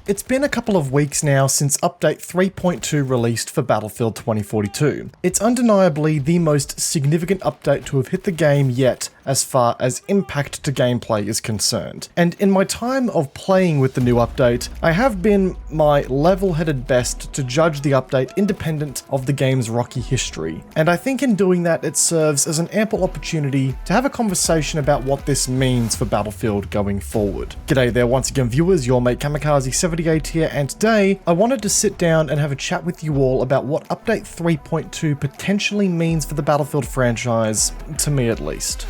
It's been a couple of weeks now since Update 3.2 released for Battlefield 2042. It's undeniably the most significant update to have hit the game yet as far as impact to gameplay is concerned. And in my time of playing with the new update, I have been my level-headed best to judge the update independent of the game's rocky history. And I think in doing that, it serves as an ample opportunity to have a conversation about what this means for Battlefield going forward. G'day there once again viewers, your mate Kamikaze78 here, and today I wanted to sit down and have a chat with you all about what Update 3.2 potentially means for the Battlefield franchise, to me at least.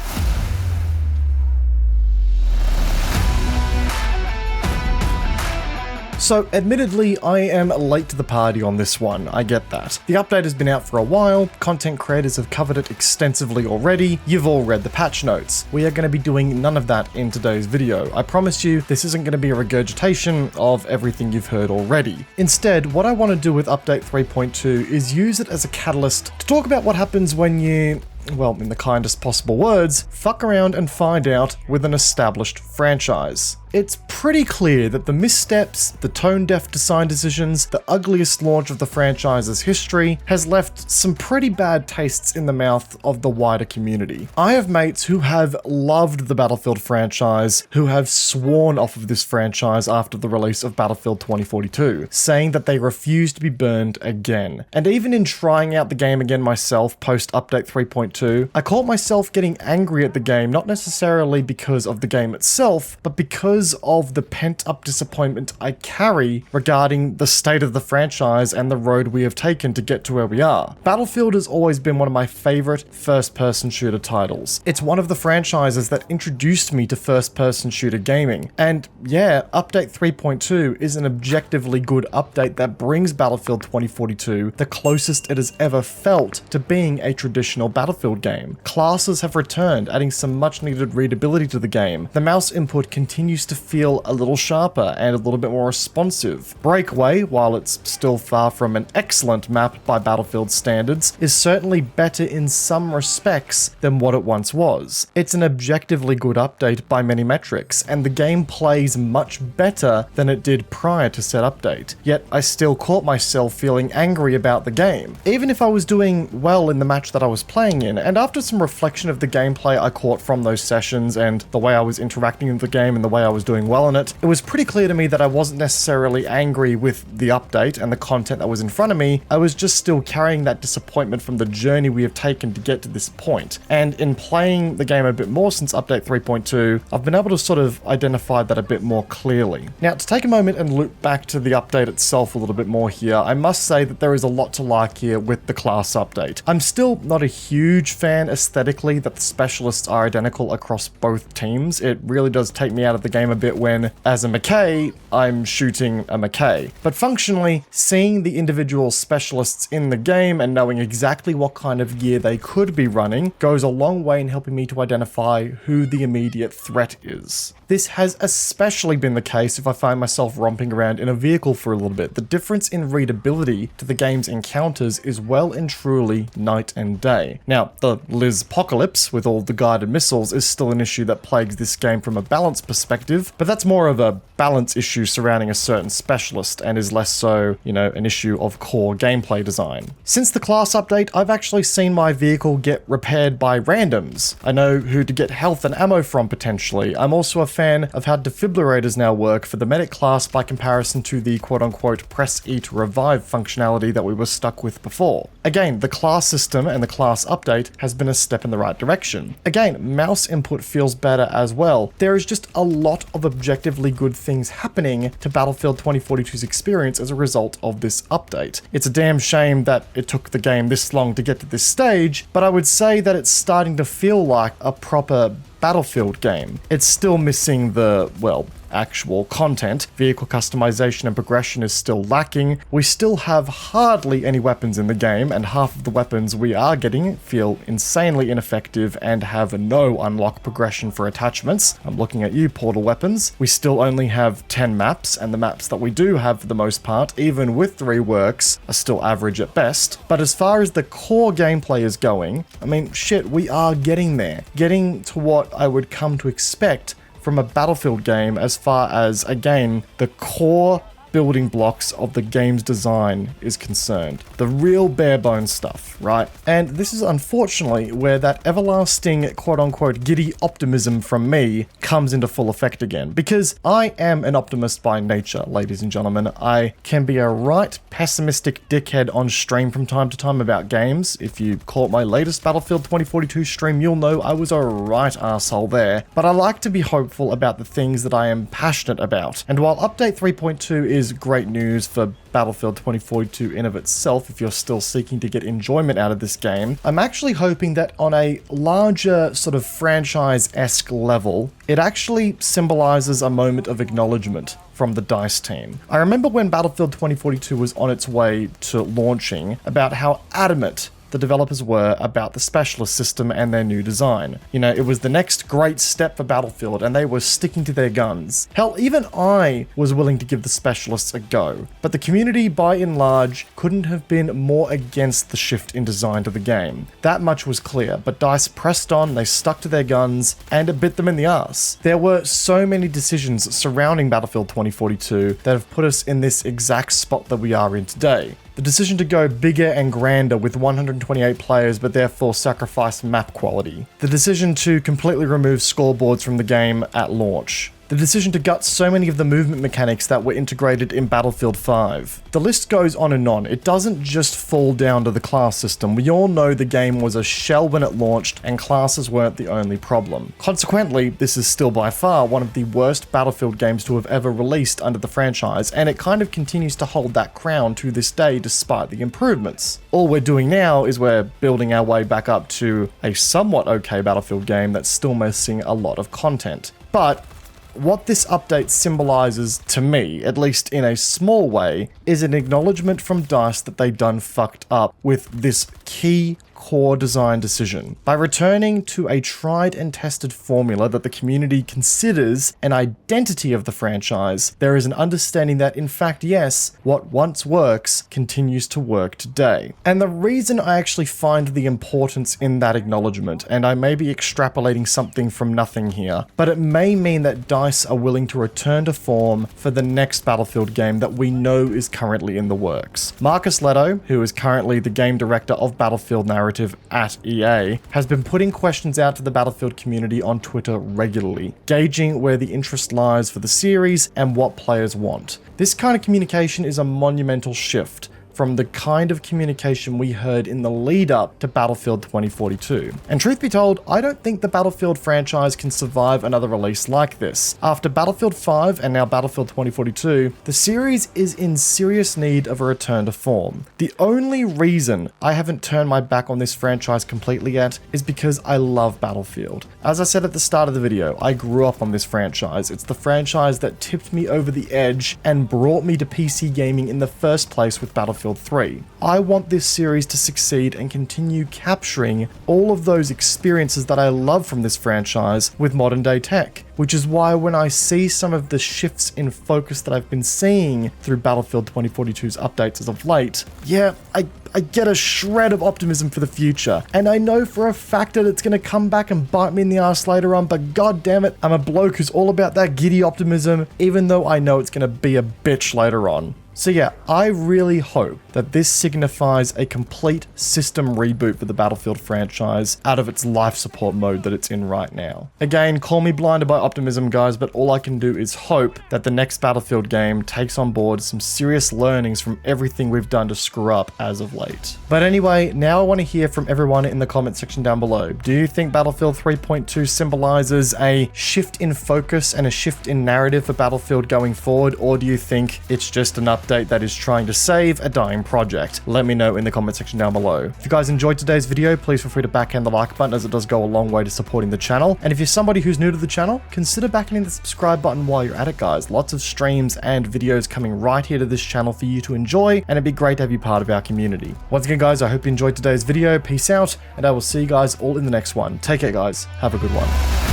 So, admittedly, I am late to the party on this one, I get that. The update has been out for a while, content creators have covered it extensively already, you've all read the patch notes. We are going to be doing none of that in today's video. I promise you, this isn't going to be a regurgitation of everything you've heard already. Instead, what I want to do with Update 3.2 is use it as a catalyst to talk about what happens when you, well, in the kindest possible words, fuck around and find out with an established franchise. It's pretty clear that the missteps, the tone-deaf design decisions, the ugliest launch of the franchise's history has left some pretty bad tastes in the mouth of the wider community. I have mates who have loved the Battlefield franchise, who have sworn off of this franchise after the release of Battlefield 2042, saying that they refuse to be burned again. And even in trying out the game again myself post-Update 3.2, I caught myself getting angry at the game, not necessarily because of the game itself, but because of the pent-up disappointment I carry regarding the state of the franchise and the road we have taken to get to where we are. Battlefield has always been one of my favorite first-person shooter titles. It's one of the franchises that introduced me to first-person shooter gaming. And yeah, Update 3.2 is an objectively good update that brings Battlefield 2042 the closest it has ever felt to being a traditional Battlefield game. Classes have returned, adding some much-needed readability to the game. The mouse input continues to feel a little sharper and a little bit more responsive. Breakaway, while it's still far from an excellent map by Battlefield standards, is certainly better in some respects than what it once was. It's an objectively good update by many metrics, and the game plays much better than it did prior to said update. Yet I still caught myself feeling angry about the game, even if I was doing well in the match that I was playing in. And after some reflection of the gameplay I caught from those sessions and the way I was interacting with the game and the way I was doing well in it, it was pretty clear to me that I wasn't necessarily angry with the update and the content that was in front of me. I was just still carrying that disappointment from the journey we have taken to get to this point. And in playing the game a bit more since Update 3.2, I've been able to sort of identify that a bit more clearly. Now, to take a moment and loop back to the update itself a little bit more here, I must say that there is a lot to like here with the class update. I'm still not a huge fan aesthetically that the specialists are identical across both teams. It really does take me out of the game a bit when, as a McKay, I'm shooting a McKay. But functionally, seeing the individual specialists in the game and knowing exactly what kind of gear they could be running goes a long way in helping me to identify who the immediate threat is. This has especially been the case if I find myself romping around in a vehicle for a little bit. The difference in readability to the game's encounters is well and truly night and day. Now, the Liz-pocalypse with all the guided missiles is still an issue that plagues this game from a balance perspective, but that's more of a balance issue surrounding a certain specialist and is less so, an issue of core gameplay design. Since the class update, I've actually seen my vehicle get repaired by randoms. I know who to get health and ammo from potentially. I'm also a fan of how defibrillators now work for the medic class by comparison to the quote-unquote press E to revive functionality that we were stuck with before. Again, the class system and the class update has been a step in the right direction. Again, mouse input feels better as well. There is just a lot of objectively good things happening to Battlefield 2042's experience as a result of this update. It's a damn shame that it took the game this long to get to this stage, but I would say that it's starting to feel like a proper Battlefield game. It's still missing the, well, actual content. Vehicle customization and progression is still lacking. We still have hardly any weapons in the game, and half of the weapons we are getting feel insanely ineffective and have no unlock progression for attachments. I'm looking at you, Portal Weapons. We still only have 10 maps, and the maps that we do have for the most part, even with the reworks, are still average at best. But as far as the core gameplay is going, I mean, shit, we are getting there. Getting to what I would come to expect from a Battlefield game as far as, again, the core building blocks of the game's design is concerned. The real bare bones stuff, right? And this is unfortunately where that everlasting quote-unquote giddy optimism from me comes into full effect again. Because I am an optimist by nature, ladies and gentlemen. I can be a right pessimistic dickhead on stream from time to time about games. If you caught my latest Battlefield 2042 stream, you'll know I was a right asshole there. But I like to be hopeful about the things that I am passionate about. And while update 3.2 is great news for Battlefield 2042 in of itself, if you're still seeking to get enjoyment out of this game, I'm actually hoping that on a larger sort of franchise-esque level, it actually symbolizes a moment of acknowledgement from the DICE team. I remember when Battlefield 2042 was on its way to launching about how adamant the developers were about the specialist system and their new design. You know, it was the next great step for Battlefield and they were sticking to their guns. Hell, even I was willing to give the specialists a go. But the community, by and large, couldn't have been more against the shift in design to the game. That much was clear, but DICE pressed on, they stuck to their guns, and it bit them in the ass. There were so many decisions surrounding Battlefield 2042 that have put us in this exact spot that we are in today. The decision to go bigger and grander with 128 players but therefore sacrifice map quality. The decision to completely remove scoreboards from the game at launch. The decision to gut so many of the movement mechanics that were integrated in Battlefield 5. The list goes on and on. It doesn't just fall down to the class system. We all know the game was a shell when it launched and classes weren't the only problem. Consequently, this is still by far one of the worst Battlefield games to have ever released under the franchise, and it kind of continues to hold that crown to this day despite the improvements. All we're doing now is we're building our way back up to a somewhat okay Battlefield game that's still missing a lot of content. But what this update symbolizes to me, at least in a small way, is an acknowledgement from DICE that they done fucked up with this key core design decision. By returning to a tried and tested formula that the community considers an identity of the franchise, there is an understanding that, in fact, yes, what once works continues to work today. And the reason I actually find the importance in that acknowledgement, and I may be extrapolating something from nothing here, but it may mean that DICE are willing to return to form for the next Battlefield game that we know is currently in the works. Marcus Leto, who is currently the game director of Battlefield Narrative at EA, has been putting questions out to the Battlefield community on Twitter regularly, gauging where the interest lies for the series and what players want. This kind of communication is a monumental shift from the kind of communication we heard in the lead up to Battlefield 2042. And truth be told, I don't think the Battlefield franchise can survive another release like this. After Battlefield 5 and now Battlefield 2042, the series is in serious need of a return to form. The only reason I haven't turned my back on this franchise completely yet is because I love Battlefield. As I said at the start of the video, I grew up on this franchise. It's the franchise that tipped me over the edge and brought me to PC gaming in the first place with Battlefield 3. I want this series to succeed and continue capturing all of those experiences that I love from this franchise with modern day tech, which is why when I see some of the shifts in focus that I've been seeing through Battlefield 2042's updates as of late, yeah, I get a shred of optimism for the future. And I know for a fact that it's going to come back and bite me in the ass later on, but god damn it, I'm a bloke who's all about that giddy optimism, even though I know it's going to be a bitch later on. So yeah, I really hope that this signifies a complete system reboot for the Battlefield franchise out of its life support mode that it's in right now. Again, call me blinded by optimism, guys, but all I can do is hope that the next Battlefield game takes on board some serious learnings from everything we've done to screw up as of late. But anyway, now I want to hear from everyone in the comment section down below. Do you think Battlefield 3.2 symbolizes a shift in focus and a shift in narrative for Battlefield going forward, or do you think it's just an update that is trying to save a dying project? Let me know in the comment section down below. If you guys enjoyed today's video, please feel free to backhand the like button, as it does go a long way to supporting the channel. And if you're somebody who's new to the channel, consider backhanding the subscribe button while you're at it, guys. Lots of streams and videos coming right here to this channel for you to enjoy, and it'd be great to have you part of our community. Once again, guys, I hope you enjoyed today's video. Peace out, and I will see you guys all in the next one. Take care, guys. Have a good one.